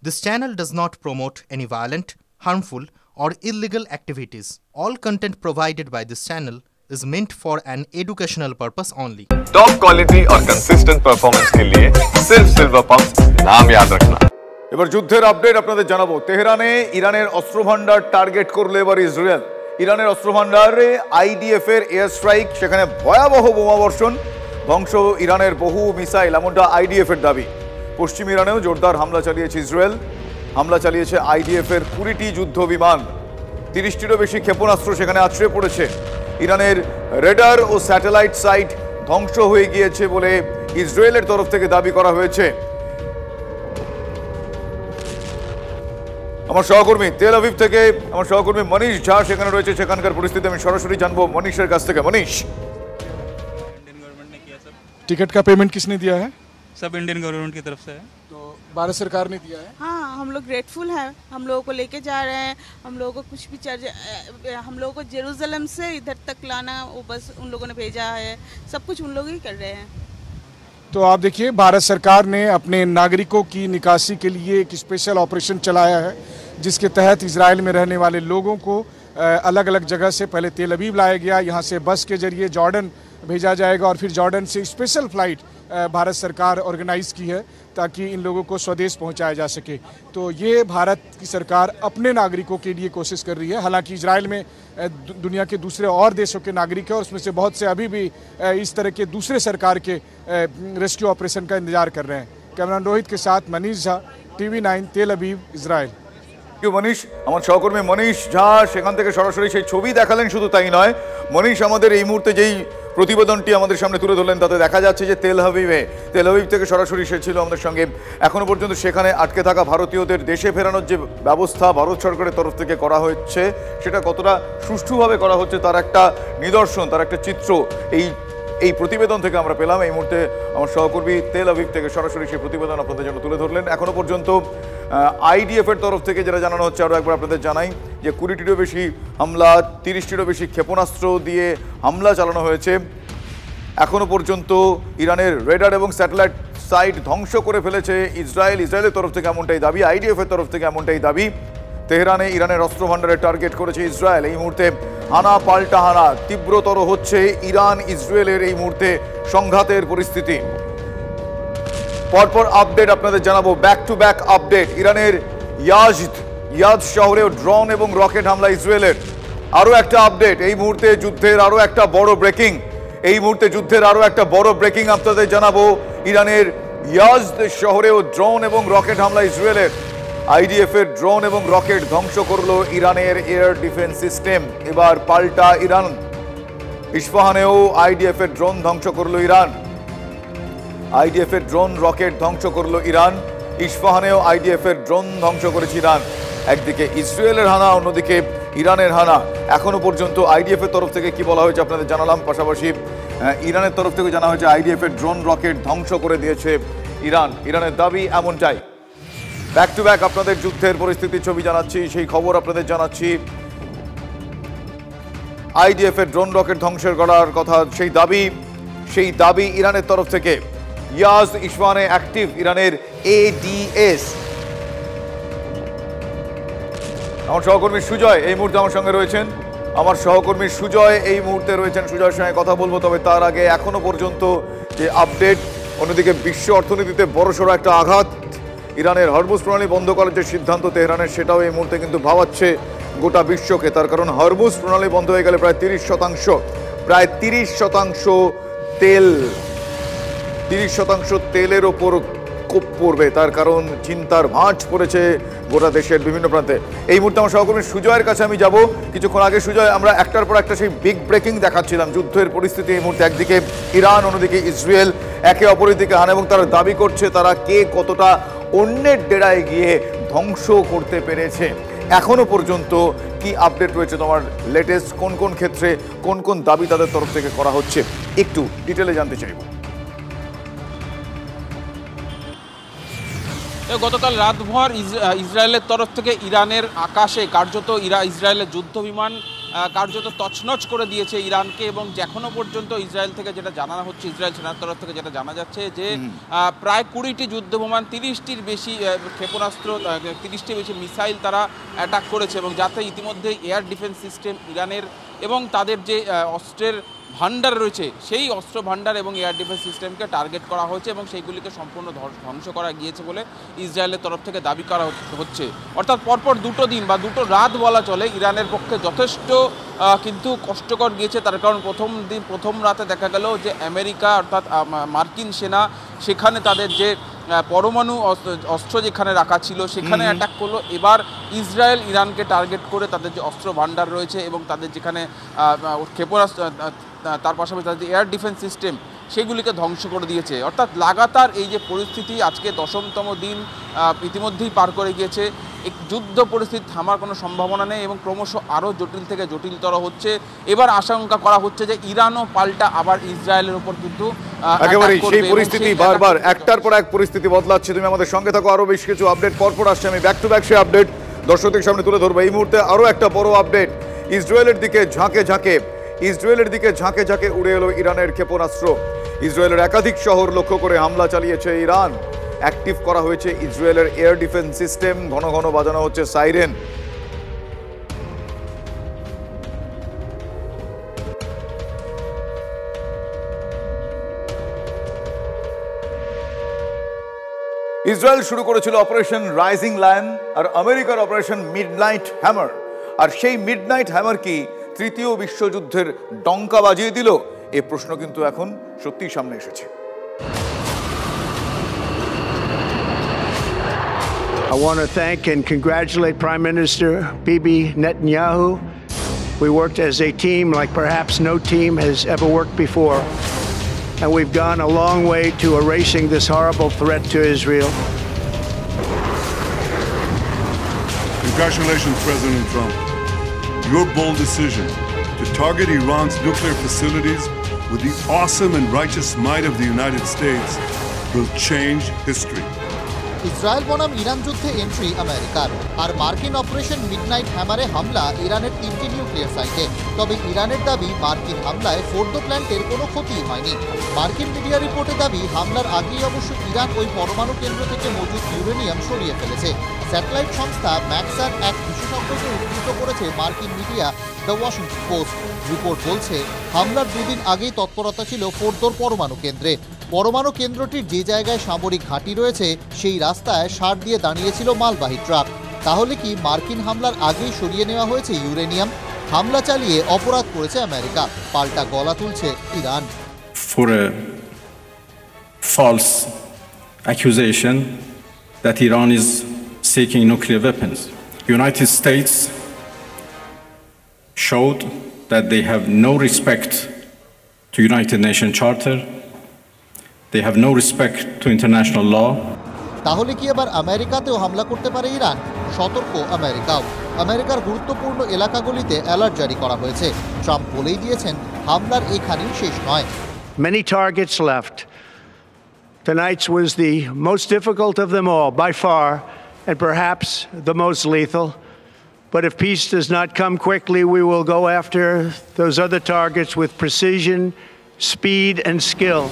This channel does not promote any violent, harmful, or illegal activities. All content provided by this channel is meant for an educational purpose only. Top quality और consistent performance के लिए सिर्फ silver pumps नाम याद रखना। এবার যুদ্ধের update আপনাদের জানাবো। তেহরানে ইরানের অস্ত্রভান্ডার টার্গেট করলো এবার ইসরায়েল। ইরানের অস্ত্রভান্ডারে আইডিএফ এর এয়ার স্ট্রাইক, সেখানে ভয়াবহ বোমাবর্ষণ, ধ্বংস ইরানের বহু মিসাইল, এমনটা আইডিএফ এর দাবি। পশ্চিম ইরানেও জোরদার হামলা চালিয়েছে ইসরায়েল। হামলা চালিয়েছে আইডিএফ এর 20টি যুদ্ধ বিমান, 30টিরও বেশি ক্ষেপণাস্ত্র সেখানে আছড়ে পড়েছে। ইরানের রেডার ও স্যাটেলাইট সাইট ধ্বংস হয়ে গিয়েছে বলে ইসরায়েলের তরফ থেকে দাবি করা হয়েছে। আমার সহকর্মী তেল আভিভ থেকে আমার সহকর্মী মনীষ ঝা সেখানে রয়েছে, সেখানকার পরিস্থিতি আমি সরাসরি জানবো মনীষের কাছ থেকে। মনীষ, टिकट का पेमेंट किसने दिया है? सब इंडियन गवर्नमेंट की तरफ से है। तो भारत सरकार ने दिया है। हाँ, हम लोग ग्रेटफुल हैं, हम लोगों को लेके जा रहे हैं। हम लोगों को कुछ भी हम लोगों को जेरूसलम से इधर तक लाना वो बस उन लोगों ने भेजा है, सब कुछ उन लोग ही कर रहे हैं। तो आप देखिए, भारत सरकार ने अपने नागरिकों की निकासी के लिए एक स्पेशल ऑपरेशन चलाया है, जिसके तहत इजराइल में रहने वाले लोगों को अलग अलग जगह से पहले तेल अवीव लाया गया, यहाँ से बस के जरिए जॉर्डन भेजा जाएगा और फिर जॉर्डन से स्पेशल फ्लाइट भारत सरकार ऑर्गेनाइज़ की है ताकि इन लोगों को स्वदेश पहुंचाया जा सके। तो ये भारत की सरकार अपने नागरिकों के लिए कोशिश कर रही है। हालांकि इजराइल में दुनिया के दूसरे और देशों के नागरिक हैं और उसमें से बहुत से अभी भी इस तरह के दूसरे सरकार के रेस्क्यू ऑपरेशन का इंतजार कर रहे हैं। कैमरामैन रोहित के साथ मनीष झा, TV9, तेल अवीव, इजराइल। মনীষ, আমার সহকর্মী মনীষ ঝা সেখান থেকে সরাসরি সেই ছবি দেখালেন। শুধু তাই নয়, মনীষ আমাদের এই মুহূর্তে যেই প্রতিবেদনটি আমাদের সামনে তুলে ধরলেন তাতে দেখা যাচ্ছে যে তেল আভিভ থেকে সরাসরি সে ছিল আমাদের সঙ্গে। এখনো পর্যন্ত সেখানে আটকে থাকা ভারতীয়দের দেশে ফেরানোর যে ব্যবস্থা ভারত সরকারের তরফ থেকে করা হচ্ছে, সেটা কতটা সুষ্ঠুভাবে করা হচ্ছে তার একটা নিদর্শন, তার একটা চিত্র এই প্রতিবেদন থেকে আমরা পেলাম। এই মুহূর্তে আমার সহকর্মী তেল আভিভ থেকে সরাসরি সেই প্রতিবেদন আপনাদের জন্য তুলে ধরলেন। এখনো পর্যন্ত আইডিএফ এর তরফ থেকে যেটা জানানো হচ্ছে, আরও একবার আপনাদের জানাই যে 20টিরও বেশি হামলা, 30টিরও বেশি ক্ষেপণাস্ত্র দিয়ে হামলা চালানো হয়েছে। এখনো পর্যন্ত ইরানের রেডার এবং স্যাটেলাইট সাইট ধ্বংস করে ফেলেছে ইসরায়েলের তরফ থেকে এমনটাই দাবি, আইডিএফ এর তরফ থেকে এমনটাই দাবি। তেহরানে ইরানের অস্ত্র ভান্ডারের টার্গেট করেছে ইসরায়েল। এই মুহূর্তে হানা পাল্টা হানা তীব্রতর হচ্ছে ইরান ইসরায়েলের এই মুহূর্তে সংঘাতের পরিস্থিতি। পরপর আপডেট আপনাদের জানাবো, ব্যাক টু ব্যাক আপডেট। ইরানের ইয়াজ শহরেও ড্রোন এবং রকেট হামলা ইসরায়েলের। আরও একটা আপডেট, এই মুহূর্তে যুদ্ধের আরও একটা বড় ব্রেকিং। আপনাদের জানাবো, ইরানের ইয়াজ শহরেও ড্রোন এবং রকেট হামলা ইসরায়েলের। আইডিএফ এর ড্রোন এবং রকেট ধ্বংস করলো ইরানের এয়ার ডিফেন্স সিস্টেম। এবার পাল্টা ইরান। ইস্পাহানেও আইডিএফ এর ড্রোন ধ্বংস করলো ইরান। আইডিএফ এর ড্রোন রকেট ধ্বংস করলো ইরান। ইস্পাহানেও আইডিএফ এর ড্রোন ধ্বংস করেছে ইরান। একদিকে ইসরায়েলের হানা, অন্যদিকে ইরানের হানা। এখনো পর্যন্ত আইডিএফ এর তরফ থেকে কি বলা হয়েছে আপনাদের জানালাম, পাশাপাশি ইরানের তরফ থেকে জানা হয়েছে আইডিএফ এর ড্রোন রকেট ধ্বংস করে দিয়েছে ইরানের দাবি এমনটাই। ব্যাক টু ব্যাক আপনাদের যুদ্ধের পরিস্থিতির ছবি জানাচ্ছি, সেই খবর আপনাদের জানাচ্ছি। আইডিএফ এর ড্রোন রকেট ধ্বংসের করার কথা, সেই দাবি ইরানের তরফ থেকে। ইয়াজ ইসফাহানে অ্যাক্টিভ ইরানের ADS। আমার সহকর্মী সুজয় এই মুহূর্তে আমার সঙ্গে রয়েছেন। সুজয়ের সঙ্গে কথা বলবো। তবে তার আগে এখনো পর্যন্ত যে আপডেট, অন্যদিকে বিশ্ব অর্থনীতিতে বড়সড় একটা আঘাত। ইরানের হরমুজ প্রণালী বন্ধ করার যে সিদ্ধান্ত তেহরানের, সেটাও এই মুহূর্তে কিন্তু ভাবাচ্ছে গোটা বিশ্বকে। তার কারণ হরমুজ প্রণালী বন্ধ হয়ে গেলে প্রায় 30% তেলের ওপর কোপ পড়বে। তার কারণ চিন্তার ভাঁজ পড়েছে গোটা দেশের বিভিন্ন প্রান্তে। এই মুহূর্তে আমার সহকর্মী সুজয়ের কাছে আমি যাব। কিছুক্ষণ আগে সুজয়, আমরা একটার পর একটা সেই বিগ ব্রেকিং দেখাচ্ছিলাম যুদ্ধের পরিস্থিতি। এই মুহূর্তে একদিকে ইরান, অন্যদিকে ইসরায়েল একে অপরের দিকে হানা, এবং তারা দাবি করছে তারা কে কতটা অন্যের ডেরায় গিয়ে ধ্বংস করতে পেরেছে। এখনো পর্যন্ত কি আপডেট রয়েছে তোমার লেটেস্ট? কোন ক্ষেত্রে কোন দাবি তাদের তরফ থেকে করা হচ্ছে, একটু ডিটেলে জানতে চাইব। গতকাল রাতভর ইসরায়েলের তরফ থেকে ইরানের আকাশে কার্যত ইসরায়েলের যুদ্ধ বিমান কার্যত তছনছ করে দিয়েছে ইরানকে, এবং এখনও পর্যন্ত ইসরায়েল থেকে যেটা জানানো হচ্ছে, ইসরায়েল সেনার তরফ থেকে যেটা জানা যাচ্ছে যে প্রায় 20টি যুদ্ধ বিমান, 30টির বেশি ক্ষেপণাস্ত্র, 30টির বেশি মিসাইল তারা অ্যাটাক করেছে, এবং যাতে ইতিমধ্যে এয়ার ডিফেন্স সিস্টেম ইরানের এবং তাদের যে অস্ত্রের ভান্ডার রয়েছে সেই অস্ত্র ভান্ডার এবং এয়ার ডিফেন্স সিস্টেমকে টার্গেট করা হয়েছে, এবং সেইগুলিকে সম্পূর্ণ ধ্বংস করা গিয়েছে বলে ইসরায়েলের তরফ থেকে দাবি করা হচ্ছে। অর্থাৎ পরপর দুটো দিন বা দুটো রাত বলা চলে ইরানের পক্ষে যথেষ্ট কিন্তু কষ্টকর গিয়েছে। তার কারণ প্রথম রাতে দেখা গেল যে আমেরিকা অর্থাৎ মার্কিন সেনা সেখানে তাদের যে পরমাণু অস্ত্র যেখানে রাখা ছিল সেখানে অ্যাটাক করলো। এবার ইসরায়েল ইরানকে টার্গেট করে তাদের যে অস্ত্র ভান্ডার রয়েছে এবং তাদের যেখানে ক্ষেপণাস্ত্র, তার পাশাপাশি তাদের এয়ার ডিফেন্স সিস্টেম সেগুলিকে ধ্বংস করে দিয়েছে। অর্থাৎ লাগাতার এই যে পরিস্থিতি আজকে 10তম দিন ইতিমধ্যেই পার করে গিয়েছে, এক যুদ্ধ পরিস্থিতি থামার কোনো সম্ভাবনা নেই এবং ক্রমশ আরও জটিল থেকে জটিলতর হচ্ছে। এবার আশঙ্কা করা হচ্ছে যে ইরানও পাল্টা আবার ইসরায়েলের উপর কিন্তু একেবারে সেই পরিস্থিতি বারবার একটার পর এক পরিস্থিতি বদলাচ্ছে। তুমি আমাদের সঙ্গে থাকো, আরও বেশ কিছু আপডেট পরপর আসছে, আমি ব্যাক টু ব্যাক সেই আপডেট দর্শকদের সামনে তুলে ধরবো। এই মুহূর্তে আরও একটা বড় আপডেট, ইসরায়েলের দিকে ঝাঁকে ঝাঁকে উড়ে এলো ইরানের ক্ষেপণাস্ত্র। ইসরায়েলের একাধিক শহর লক্ষ্য করে হামলা চালিয়েছে ইরান। অ্যাক্টিভ করা হয়েছে ইসরায়েলের এয়ার ডিফেন্স সিস্টেম, ঘন ঘন বাজানো হচ্ছে সাইরেন। ইসরায়েল শুরু করেছিল অপারেশন রাইজিং লায়ন আর আমেরিকার অপারেশন মিডনাইট হ্যামার। আর সেই মিডনাইট হ্যামার কি তৃতীয় বিশ্বযুদ্ধের ডঙ্কা বাজিয়ে দিল? এই প্রশ্ন কিন্তু এখন সত্যিই সামনে এসেছে। I want to thank and congratulate Prime Minister Bibi Netanyahu. We worked as a team like perhaps no team has ever worked before. And we've gone a long way to erasing this horrible threat to Israel. Congratulations, President Trump. Your bold decision to target Iran's nuclear facilities with the awesome and righteous might of the United States will change history. Israel বনাম Iran যুদ্ধে entry আমেরিকার, আর মার্কিন operation midnight হ্যামারে হামলা ইরানের 3টি nuclear সাইটে। তবে ইরানের দাবি মার্কিন হামলায় ফোর্দো প্ল্যান্টের কোনো ক্ষতি হয়নি। মার্কিন মিডিয়া রিপোর্টে দাবি হামলার আগেই অবশ্য ইরান ওই পরমাণু কেন্দ্র থেকে মজুদ ইউরেনিয়াম সরিয়ে ফেলেছে। স্যাটেলাইট সংস্থা ম্যাক্সার এক বিশেষজ্ঞকে উদ্ধৃত করেছে মার্কিন media the Washington post. Report বলছে হামলার 2 দিন আগেই তৎপরতা ছিল ফোর্দোর পরমাণু কেন্দ্রে। পরমাণু কেন্দ্রটির যে জায়গায় সামরিক ঘাঁটি রয়েছে সেই রাস্তায় সার দিয়ে দাঁড়িয়েছিল মালবাহী ট্রাক। তাহলে কি মার্কিন হামলার আগেই সরিয়ে নেওয়া হয়েছে ইউরেনিয়াম? হামলা চালিয়ে অপরাধ করেছে আমেরিকা, পাল্টা গলা তুলছে Iran. For a false accusation that Iran is seeking nuclear weapons, United States showed that they have no respect to United Nations Charter. They have no respect to international law. তাহলে কি এবার আমেরিকাতেও হামলা করতে পারে Iran? সতর্ক আমেরিকাও। আমেরিকার গুরুত্বপূর্ণ এলাকাগুলিতে অ্যালার্ট জারি করা হয়েছে। ট্রাম্প বলেই দিয়েছেন হামলার এখানেই শেষ নয়। Many targets left. Tonight's was the most difficult of them all, by far, and perhaps the most lethal. But if peace does not come quickly, we will go after those other targets with precision, speed, and skill.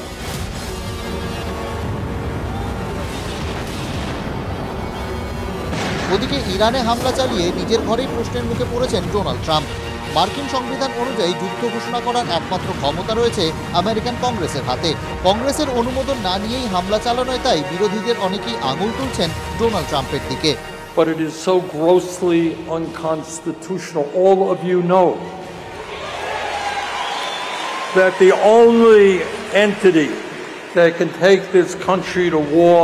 ওদিকে ইরানে হামলা চালিয়ে নিজের ঘরেই প্রশ্নের মুখে পড়েছেন Donald Trump. মার্কিন সংবিধান অনুযায়ী যুদ্ধ ঘোষণা করার একমাত্র ক্ষমতা রয়েছে আমেরিকান কংগ্রেসের হাতে। কংগ্রেসের অনুমোদন না নিয়েই হামলা চালানোয় তাই বিরোধীদের অনেকেই আঙুল তুলছেন ডোনাল্ড ট্রাম্পের দিকে। But it is so grossly unconstitutional. All of you know that the only entity that can take this country to war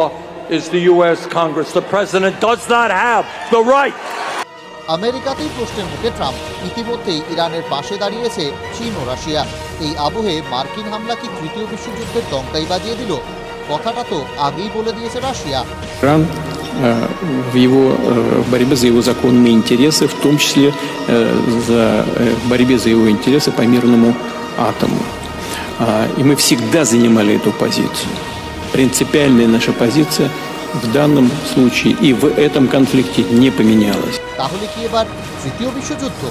is the U.S. Congress. The president does not have the right. আমেরিকাতেই প্রশ্নের মুখে Trump. ইতিমধ্যেই ইরানের পাশে দাঁড়িয়েছে চীন ও Russia. এই আবহে মার্কিন হামলা কি তৃতীয় বিশ্বযুদ্ধের ডঙ্কাই বাজিয়ে দিল? কথাটা তো আগেই বলে দিয়েছে রাশিয়া। В его борьбе за его законные интересы, в том числе за борьбе за его интересы по мирному атому. И мы всегда занимали эту позицию. Принципиальная наша позиция в данном случае и в этом конфликте не поменялось. তাহলে কি এবার তৃতীয় বিশ্বযুদ্ধ?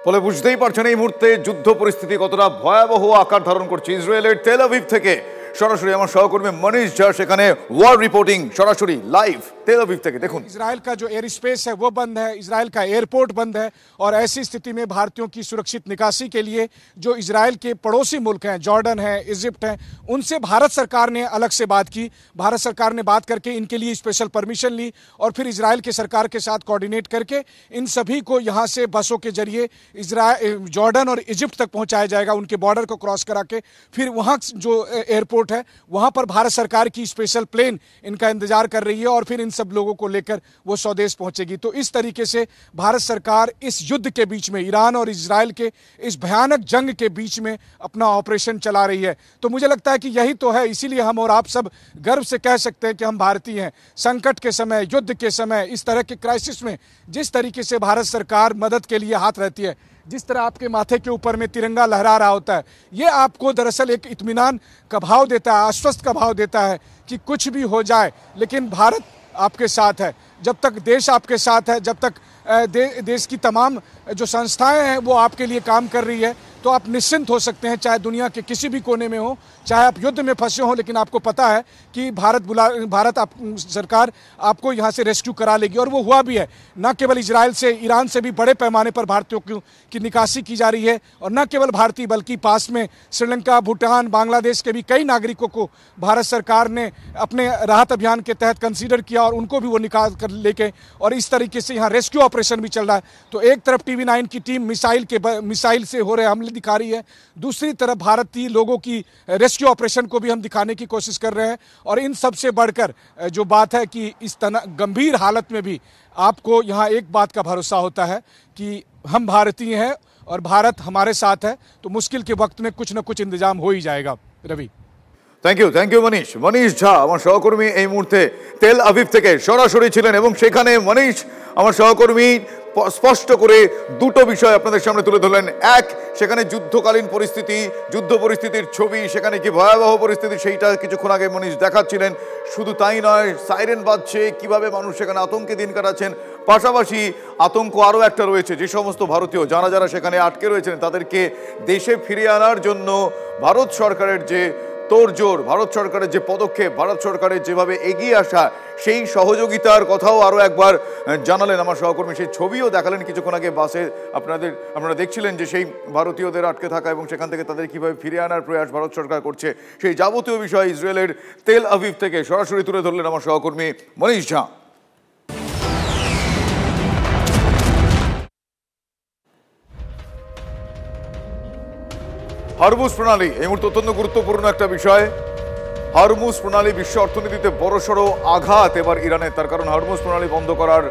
ফলে বুঝতেই পারছেন এই মুহূর্তে যুদ্ধ পরিস্থিতি কতটা ভয়াবহ আকার ধারণ করছে। ইসরায়েলের তেল আভিভ থেকে সরাসরি আমার সহকর্মী মনীষ ঝা সেখানে ওয়ার রিपोर्टिंग সরাসরি লাইভ तेल अवीव तक देखो। इजराइल का जो एयर स्पेस है वो बंद है, इजराइल का एयरपोर्ट बंद है और ऐसी स्थिति में भारतीयों की सुरक्षित निकासी के लिए जो इजराइल के पड़ोसी मुल्क हैं, जॉर्डन है, इजिप्ट है, उनसे भारत सरकार ने अलग से बात की। भारत सरकार ने बात करके इनके लिए स्पेशल परमिशन ली और फिर इजराइल के सरकार के साथ कोऑर्डिनेट करके इन सभी को यहाँ से बसों के जरिए जॉर्डन और इजिप्ट तक पहुँचाया जाएगा। उनके बॉर्डर को क्रॉस करा के फिर वहाँ जो एयरपोर्ट है वहाँ पर भारत सरकार की स्पेशल प्लेन इनका इंतजार कर रही है और फिर इन सब लोगों को लेकर वो स्वदेश पहुंचेगी। तो इस तरीके से भारत सरकार इस युद्ध के बीच में, ईरान और इजराइल के इस भयानक जंग के बीच में अपना ऑपरेशन चला रही है। तो मुझे लगता है कि यही तो है, इसीलिए हम और आप सब गर्व से कह सकते हैं कि हम भारतीय हैं। संकट के समय, युद्ध के समय, इस तरह के क्राइसिस में जिस तरीके से भारत सरकार मदद के लिए हाथ रहती है, जिस तरह आपके माथे के ऊपर में तिरंगा लहरा रहा होता है, ये आपको दरअसल एक इत्मीनान का भाव देता है, आश्वस्त का भाव देता है कि कुछ भी हो जाए लेकिन भारत आपके साथ है। जब तक देश आपके साथ है, जब तक देश की तमाम जो संस्थाएं हैं वो आपके लिए काम कर रही है, तो आप निश्चिंत हो सकते हैं, चाहे दुनिया के किसी भी कोने में हो, चाहे आप युद्ध में फंसे हो, लेकिन आपको पता है कि भारत सरकार आपको यहाँ से रेस्क्यू करा लेगी। और वो हुआ भी है। न केवल इजराइल से, ईरान से भी बड़े पैमाने पर भारतीयों की निकासी की जा रही है और न केवल भारतीय बल्कि पास में श्रीलंका, भूटान, बांग्लादेश के भी कई नागरिकों को भारत सरकार ने अपने राहत अभियान के तहत कंसीडर किया और उनको भी वो निकाल कर लेके और इस तरीके से यहाँ रेस्क्यू ऑपरेशन भी चल रहा है। तो एक तरफ TV9 की टीम मिसाइल से हो रहे हमले दिखा रही है, दूसरी तरफ भारतीय लोगों की रेस्क्यू ऑपरेशन को भी हम दिखाने की कोशिश कर रहे हैं। और इन सबसे बढ़कर जो बात है कि इस गंभीर हालत में भी आपको यहाँ एक बात का भरोसा होता है कि हम भारतीय हैं और भारत हमारे साथ है, तो मुश्किल के वक्त में कुछ न कुछ इंतजाम हो ही जाएगा। Ravi, thank you Manish. मनीष झा আমার সহকর্মী এই মুহূর্তে তেল আভিভ থেকে সরাসরি ছিলেন এবং সেখানে মনীষ আমার সহকর্মী স্পষ্ট করে দুটো বিষয় আপনাদের সামনে তুলে ধরলেন। এক, সেখানে যুদ্ধকালীন পরিস্থিতি, যুদ্ধ পরিস্থিতির ছবি, সেখানে কি ভয়াবহ পরিস্থিতি সেইটা কিছুক্ষণ আগে মনীষ দেখাচ্ছিলেন। শুধু তাই নয়, সাইরেন বাজছে, কিভাবে মানুষ সেখানে আতঙ্কে দিন কাটাচ্ছেন। পাশাপাশি আতঙ্ক আরও একটা রয়েছে, যে সমস্ত ভারতীয় যারা সেখানে আটকে রয়েছেন তাদেরকে দেশে ফিরিয়ে আনার জন্য ভারত সরকারের যে তোড়জোড়, ভারত সরকারের যে পদক্ষেপ, ভারত সরকারের যেভাবে এগিয়ে আসা, সেই সহযোগিতার কথাও আরও একবার জানালেন আমার সহকর্মী। সেই ছবিও দেখালেন কিছুক্ষণ আগে বাসে। আপনারা দেখছিলেন যে সেই ভারতীয়দের আটকে থাকা এবং সেখান থেকে তাদের কীভাবে ফিরিয়ে আনার প্রয়াস ভারত সরকার করছে, সেই যাবতীয় বিষয় ইসরায়েলের তেল আভিভ থেকে সরাসরি তুলে ধরলেন আমার সহকর্মী মনীষ ঝা। হরমুজ প্রণালী এই মুহূর্তে অত্যন্ত গুরুত্বপূর্ণ একটা বিষয়। হরমুজ প্রণালী বিশ্ব অর্থনীতিতে বড়সড় আঘাত এবার ইরানের। তার কারণ হরমুজ প্রণালী বন্ধ করার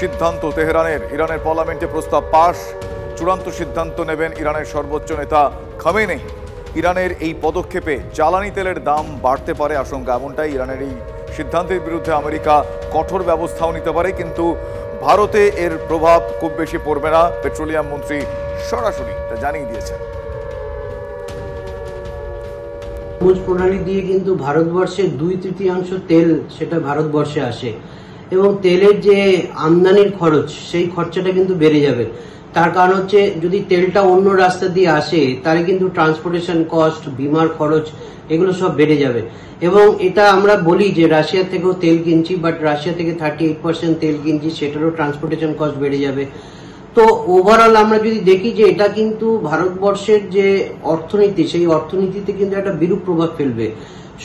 সিদ্ধান্ত তেহরানের। ইরানের পার্লামেন্টে প্রস্তাব পাশ, চূড়ান্ত সিদ্ধান্ত নেবেন ইরানের সর্বোচ্চ নেতা খামেনেই। ইরানের এই পদক্ষেপে জ্বালানি তেলের দাম বাড়তে পারে আশঙ্কা, এমনটাই। ইরানের এই সিদ্ধান্তের বিরুদ্ধে আমেরিকা কঠোর ব্যবস্থাও নিতে পারে, কিন্তু ভারতে এর প্রভাব খুব বেশি পড়বে না, পেট্রোলিয়াম মন্ত্রী সরাসরি তা জানিয়ে দিয়েছেন। হরমুজ প্রণালী দিয়ে কিন্তু ভারতবর্ষের 2/3 তেল সেটা ভারতবর্ষে আসে এবং তেলের যে আমদানির খরচ, সেই খরচাটা কিন্তু বেড়ে যাবে। তার কারণ হচ্ছে যদি তেলটা অন্য রাস্তা দিয়ে আসে তাহলে কিন্তু ট্রান্সপোর্টেশন কস্ট, বিমার খরচ, এগুলো সব বেড়ে যাবে। এবং এটা আমরা বলি যে রাশিয়া থেকেও তেল কিনছি, বাট রাশিয়া থেকে 38% তেল কিনছি, সেটারও ট্রান্সপোর্টেশন কস্ট বেড়ে যাবে। তো ওভারঅল আমরা যদি দেখি যে এটা কিন্তু ভারতবর্ষের যে অর্থনীতি, সেই অর্থনীতিতে কিন্তু একটা বিরূপ প্রভাব ফেলবে।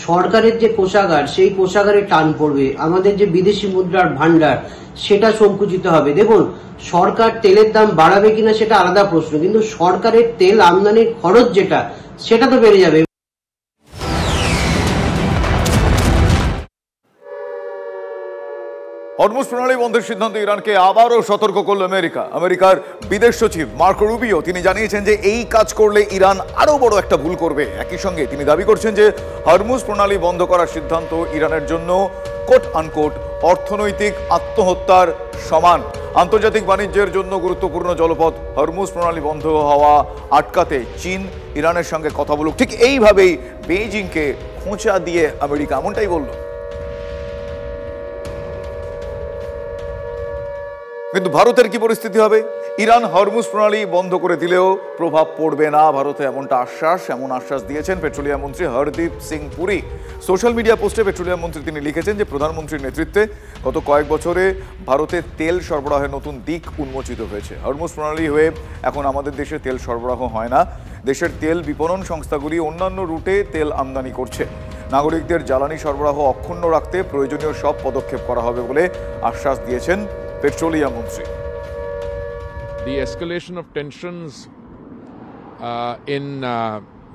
সরকারের যে কোষাগার, সেই কোষাগারে টান পড়বে। আমাদের যে বিদেশি মুদ্রার ভান্ডার, সেটা সংকুচিত হবে। দেখুন, সরকার তেলের দাম বাড়াবে কিনা সেটা আলাদা প্রশ্ন, কিন্তু সরকারের তেল আমদানির খরচ যেটা, সেটা তো বেড়ে যাবে। হরমুজ প্রণালী বন্ধের সিদ্ধান্ত ইরানকে আবারও সতর্ক করল আমেরিকা। আমেরিকার বিদেশ সচিব মার্কো রুবিও তিনি জানিয়েছেন যে এই কাজ করলে ইরান আরও বড় একটা ভুল করবে। একই সঙ্গে তিনি দাবি করছেন যে হরমুজ প্রণালী বন্ধ করার সিদ্ধান্ত ইরানের জন্য কোট আনকোট অর্থনৈতিক আত্মহত্যার সমান। আন্তর্জাতিক বাণিজ্যের জন্য গুরুত্বপূর্ণ জলপথ হরমুজ প্রণালী বন্ধ হওয়া আটকাতে চীন ইরানের সঙ্গে কথা বলুক, ঠিক এইভাবেই বেইজিংকে খোঁচা দিয়ে আমেরিকা এমনটাই বলল। কিন্তু ভারতের কি পরিস্থিতি হবে? ইরান হরমুজ প্রণালী বন্ধ করে দিলেও প্রভাব পড়বে না ভারতে, এমন আশ্বাস দিয়েছেন পেট্রোলিয়াম মন্ত্রী হরদীপ সিং পুরী। সোশ্যাল মিডিয়া পোস্টে পেট্রোলিয়াম মন্ত্রী তিনি লিখেছেন যে প্রধানমন্ত্রীর নেতৃত্বে গত কয়েক বছরে ভারতে তেল সরবরাহের নতুন দিক উন্মোচিত হয়েছে। হরমুজ প্রণালী হয়ে এখন আমাদের দেশে তেল সরবরাহ হয় না। দেশের তেল বিপণন সংস্থাগুলি অন্যান্য রুটে তেল আমদানি করছে। নাগরিকদের জ্বালানি সরবরাহ অক্ষুণ্ণ রাখতে প্রয়োজনীয় সব পদক্ষেপ করা হবে বলে আশ্বাস দিয়েছেন পেট্রোলিয়াম মন্ত্রী। The escalation of tensions in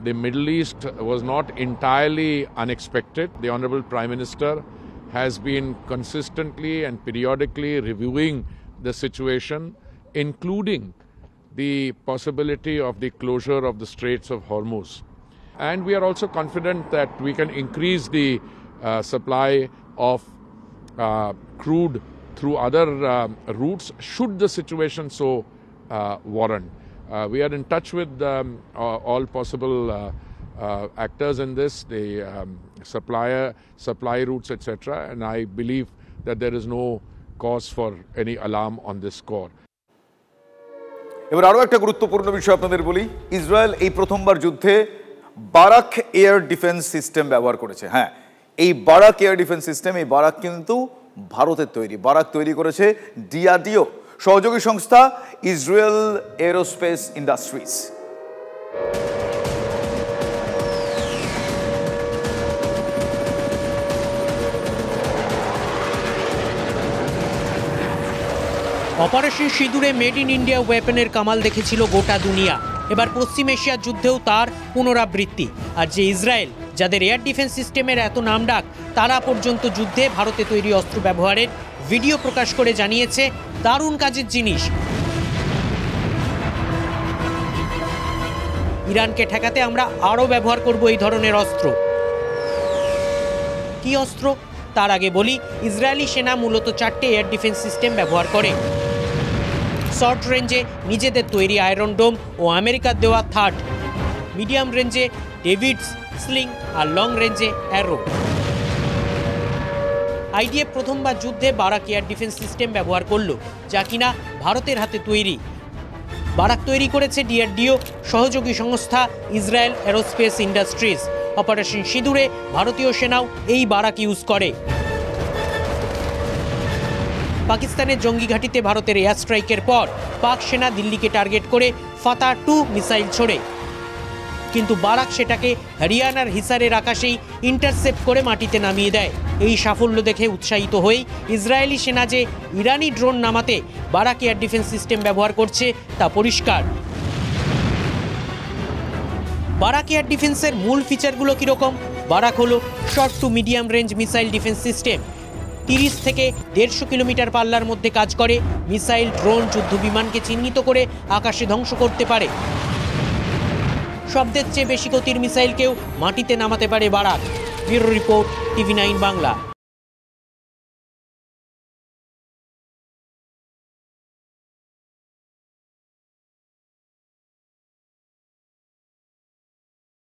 the Middle East was not entirely unexpected. The Honorable Prime Minister has been consistently and periodically reviewing the situation, including the possibility of the closure of the Straits of Hormuz. And we are also confident that we can increase the supply of crude through other routes should the situation so warrant. We are in touch with all possible actors in this, the supply routes, etc. And I believe that there is no cause for any alarm on this score. এবার আরো একটা গুরুত্বপূর্ণ বিষয় আপনাদের বলি। Israel এই প্রথমবার যুদ্ধে বারাক এয়ার ডিফেন্স সিস্টেম ব্যবহার করেছে। হ্যাঁ, এই বারাক এয়ার ডিফেন্স সিস্টেম, এই বারাক কিন্তু ভারতের তৈরি। বারাক তৈরি করেছে ডিআরডিও, সহযোগী সংস্থা ইসরায়েল এরোস্পেস ইন্ডাস্ট্রিজ। অপারেশন সিঁদুরে মেড ইন ইন্ডিয়া ওয়েপনের কামাল দেখেছিল গোটা দুনিয়া। এবার পশ্চিম এশিয়ার যুদ্ধেও তার পুনরাবৃত্তি। আর যে ইসরায়েল, যাদের এয়ার ডিফেন্স সিস্টেমের এত নামডাক, তারা পর্যন্ত যুদ্ধে ভারতে তৈরি অস্ত্র ব্যবহারের ভিডিও প্রকাশ করে জানিয়েছে দারুণ কাজের জিনিস। ইরানকে ঠেকাতে আমরা আরও ব্যবহার করব এই ধরনের অস্ত্র। কি অস্ত্র? তার আগে বলি, ইসরায়েলি সেনা মূলত 4টে এয়ার ডিফেন্স সিস্টেম ব্যবহার করে। শর্ট রেঞ্জে নিজেদের তৈরি আয়রন ডোম ও আমেরিকার দেওয়া থার্ড, মিডিয়াম রেঞ্জে ডেভিডস, স্লিং আর লং রেঞ্জে অ্যারো। আইডিএফ প্রথমবার যুদ্ধে বারাক এয়ার ডিফেন্স সিস্টেম ব্যবহার করলো, যা কিনা ভারতের হাতে তৈরি। বারাক তৈরি করেছে ডিআরডিও, সহযোগী সংস্থা ইসরায়েল এরোস্পেস ইন্ডাস্ট্রিজ। অপারেশন সিঁদুরে ভারতীয় সেনাও এই বারাক ইউজ করে। পাকিস্তানের জঙ্গি ঘাঁটিতে ভারতের এয়ার স্ট্রাইকের পর পাক সেনা দিল্লিকে টার্গেট করে ফাতা 2 মিসাইল ছোড়ে, কিন্তু বারাক সেটাকে হরিয়ানার হিসারের আকাশেই ইন্টারসেপ্ট করে মাটিতে নামিয়ে দেয়। এই সাফল্য দেখে উৎসাহিত হয়ে ইসরায়েলি সেনা যে ইরানি ড্রোন নামাতে বারাক এয়ার ডিফেন্স সিস্টেম ব্যবহার করছে তা পরিষ্কার। বারাক এয়ার ডিফেন্সের মূল ফিচারগুলো কীরকম? বারাক হলো short to medium range missile defence system. 30 থেকে 150 কিলোমিটার পাল্লার মধ্যে কাজ করে। মিসাইল, ড্রোন, যুদ্ধ বিমানকে চিহ্নিত করে আকাশে ধ্বংস করতে পারে। শব্দের চেয়ে বেশি গতির মিসাইলকেও মাটিতে নামাতে পারে Barack. Bureau report, TV9 Bangla.